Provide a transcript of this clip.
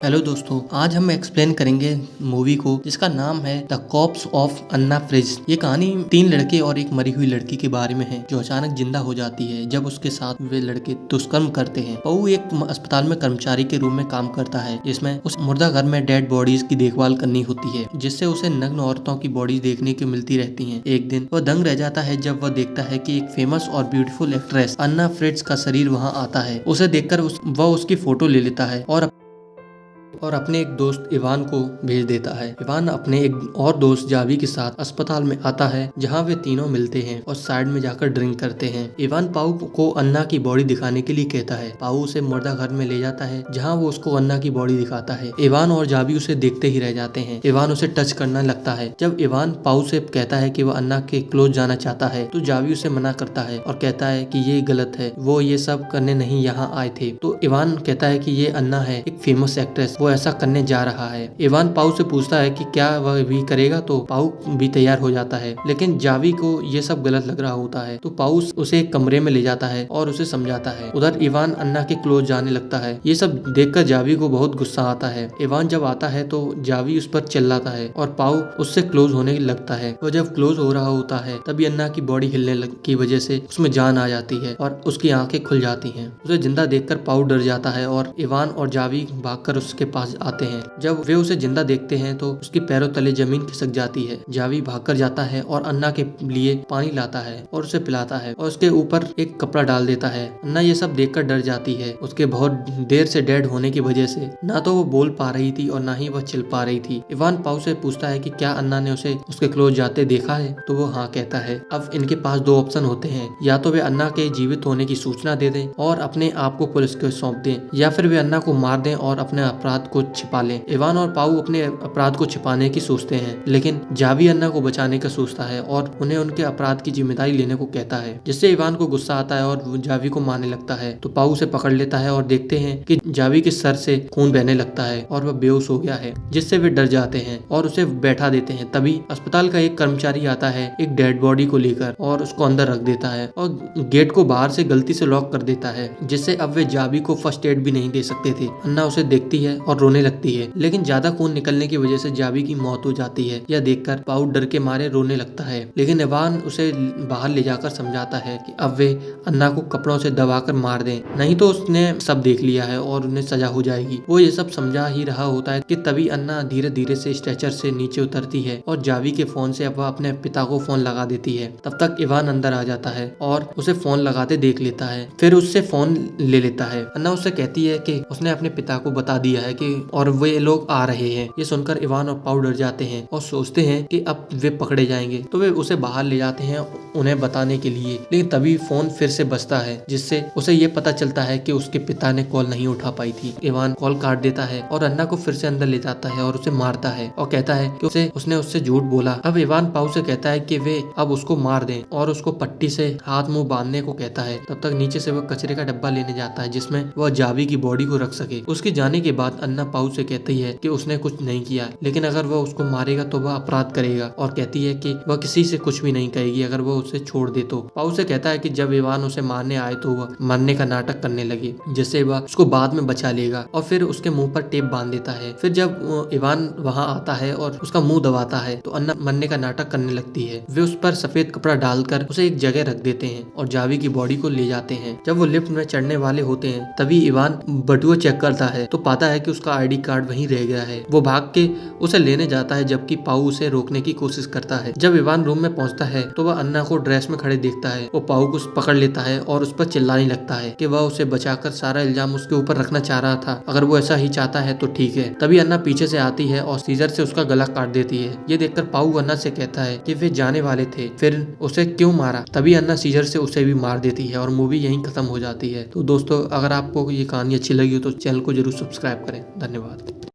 Hello दोस्तों, आज हम एक्सप्लेन करेंगे मूवी को जिसका नाम है the corps of Anna fridge. ये कहानी 3 लड़के और एक मरी हुई लड़की के बारे में है जो अचानक जिंदा हो जाती है जब उसके साथ वे लड़के दुष्कर्म करते हैं। पऊ एक अस्पताल में कर्मचारी के रूप में काम करता है जिसमें उस मुर्दा घर में डेड बॉडीज की देखभाल करनी होती है, जिससे उसे नग्न औरतों की बॉडीज देखने को मिलती रहती है। एक दिन वह दंग रह जाता है जब वह देखता है कि एक फेमस और ब्यूटीफुल एक्ट्रेस अन्ना फ्रिज का शरीर वहाँ आता है। उसे देखकर वह उसकी फोटो ले लेता है और अपने एक दोस्त इवान को भेज देता है। इवान अपने एक और दोस्त जावी के साथ अस्पताल में आता है जहां वे तीनों मिलते हैं और साइड में जाकर ड्रिंक करते हैं। इवान पाऊ को अन्ना की बॉडी दिखाने के लिए कहता है। पाऊ उसे मुर्दा घर में ले जाता है जहां वो उसको अन्ना की बॉडी दिखाता है। इवान और जावी उसे देखते ही रह जाते हैं। इवान उसे टच करना लगता है। जब इवान पाऊ से कहता है कि वह अन्ना के क्लोज जाना चाहता है तो जावी उसे मना करता है और कहता है कि ये गलत है, वो ये सब करने नहीं यहाँ आए थे। तो इवान कहता है कि ये अन्ना है, एक फेमस एक्ट्रेस, वो ऐसा करने जा रहा है। इवान पाऊ से पूछता है कि क्या वह भी करेगा, तो पाऊ भी तैयार हो जाता है, लेकिन जावी को ये सब गलत लग रहा होता है। तो पाऊ उसे एक कमरे में ले जाता है और उसे समझाता है। उधर इवान अन्ना के क्लोज जाने लगता है। ये सब देखकर जावी को बहुत गुस्सा आता है। इवान जब आता है तो जावी उस पर चिल्लाता है और पाऊ उससे क्लोज होने लगता है। वो जब क्लोज हो रहा होता है तभी अन्ना की बॉडी हिलने की वजह से उसमें जान आ जाती है और उसकी आंखें खुल जाती हैं। उसे जिंदा देखकर पाऊ डर जाता है और इवान और जावी भागकर उसके पास आते हैं। जब वे उसे जिंदा देखते हैं तो उसके पैरों तले जमीन खिसक जाती है। जावी भागकर जाता है और अन्ना के लिए पानी लाता है और उसे पिलाता है और उसके ऊपर एक कपड़ा डाल देता है। अन्ना ये सब देखकर डर जाती है। उसके बहुत देर से डेड होने की वजह से ना तो वो बोल पा रही थी और ना ही वह चिल पा रही थी। इवान पाऊ से पूछता है कि क्या अन्ना ने उसे उसके क्लोज जाते देखा है, तो वो हाँ कहता है। अब इनके पास 2 ऑप्शन होते हैं, या तो वे अन्ना के जीवित होने की सूचना दे दें और अपने आप को पुलिस को सौंप दें, या फिर वे अन्ना को मार दें और अपने अपराध को छिपा लें। इवान और पाऊ अपने अपराध को छिपाने की सोचते हैं, लेकिन जावी अन्ना को बचाने का सोचता है और उन्हें उनके अपराध की जिम्मेदारी लेने को कहता है, जिससे इवान को गुस्सा आता है और जावी को मारने लगता है। तो पाऊ उसे पकड़ लेता है और देखते हैं कि जावी के सर से खून बहने लगता है और वह बेहोश हो गया है, जिससे वे डर जाते हैं और उसे बैठा देते हैं। तभी अस्पताल का एक कर्मचारी आता है एक डेड बॉडी को लेकर और उसको अंदर रख देता है और गेट को बाहर से गलती से लॉक कर देता है, जिससे अब वे जावी को फर्स्ट एड भी नहीं दे सकते थे। अन्ना उसे देखती है और रोने लगती है, लेकिन ज्यादा खून निकलने की वजह से जावी की मौत हो जाती है। यह देखकर पाऊ डर के मारे रोने लगता है, लेकिन इवान उसे बाहर ले जाकर समझाता है कि अब वे अन्ना को कपड़ों से दबाकर मार दें, नहीं तो उसने सब देख लिया है और उन्हें सजा हो जाएगी। वो ये सब समझा ही रहा होता है कि तभी अन्ना धीरे धीरे से स्ट्रेचर से नीचे उतरती है और जावी के फोन से वह अपने पिता को फोन लगा देती है। तब तक इवान अंदर आ जाता है और उसे फोन लगाते देख लेता है, फिर उससे फोन ले लेता है। अन्ना उससे कहती है कि उसने अपने पिता को बता दिया है कि और वे लोग आ रहे हैं। ये सुनकर इवान और पाऊ डर जाते हैं और सोचते हैं कि अब वे पकड़े जाएंगे, तो वे उसे बाहर ले जाते हैं उन्हें बताने के लिए। लेकिन तभी फोन फिर से बजता है, जिससे उसे ये पता चलता है कि उसके पिता ने कॉल नहीं उठा पाई थी। इवान कॉल काट देता है और अन्ना को फिर से अंदर ले जाता है और उसे मारता है और कहता है कि उसने उससे झूठ बोला। अब इवान पाऊ से कहता है कि वे अब उसको मार दें और उसको पट्टी से हाथ मुंह बांधने को कहता है। तब तक नीचे से वह कचरे का डब्बा लेने जाता है जिसमें वह जावी की बॉडी को रख सके। उसके जाने के बाद अन्ना पाऊ से कहती है कि उसने कुछ नहीं किया, लेकिन अगर वह उसको मारेगा तो वह अपराध करेगा, और कहती है कि वह किसी से कुछ भी नहीं कहेगी अगर वह उसे छोड़ दे तो। पाऊ से कहता है कि जब इवान उसे मारने आए तो वह मरने का नाटक करने लगे, जिससे वह उसको बाद में बचा लेगा, और फिर उसके मुंह पर टेप बांध देता है। फिर जब इवान वहां आता है और उसका मुंह दबाता है तो अन्ना मरने का नाटक करने लगती है। वे उस पर सफेद कपड़ा डालकर उसे एक जगह रख देते हैं और जावी की बॉडी को ले जाते हैं। जब वो लिफ्ट में चढ़ने वाले होते हैं तभी इवान बटुआ चेक करता है तो पाता है कि उसका ID कार्ड वहीं रह गया है। वो भाग के उसे लेने जाता है जबकि पाऊ उसे रोकने की कोशिश करता है। जब इवान रूम में पहुंचता है तो वह अन्ना को ड्रेस में खड़े देखता है। वो पाऊ को पकड़ लेता है और उस पर चिल्लाने लगता है कि वह उसे बचाकर सारा इल्जाम उसके ऊपर रखना चाह रहा था, अगर वो ऐसा ही चाहता है तो ठीक है। तभी अन्ना पीछे से आती है और सीजर से उसका गला काट देती है। ये देखकर पाऊ अन्ना से कहता है कि वे जाने वाले थे, फिर उसे क्यों मारा। तभी अन्ना सीजर से उसे भी मार देती है और मूवी यहीं खत्म हो जाती है। तो दोस्तों, अगर आपको ये कहानी अच्छी लगी हो तो चैनल को जरूर सब्सक्राइब करें। धन्यवाद।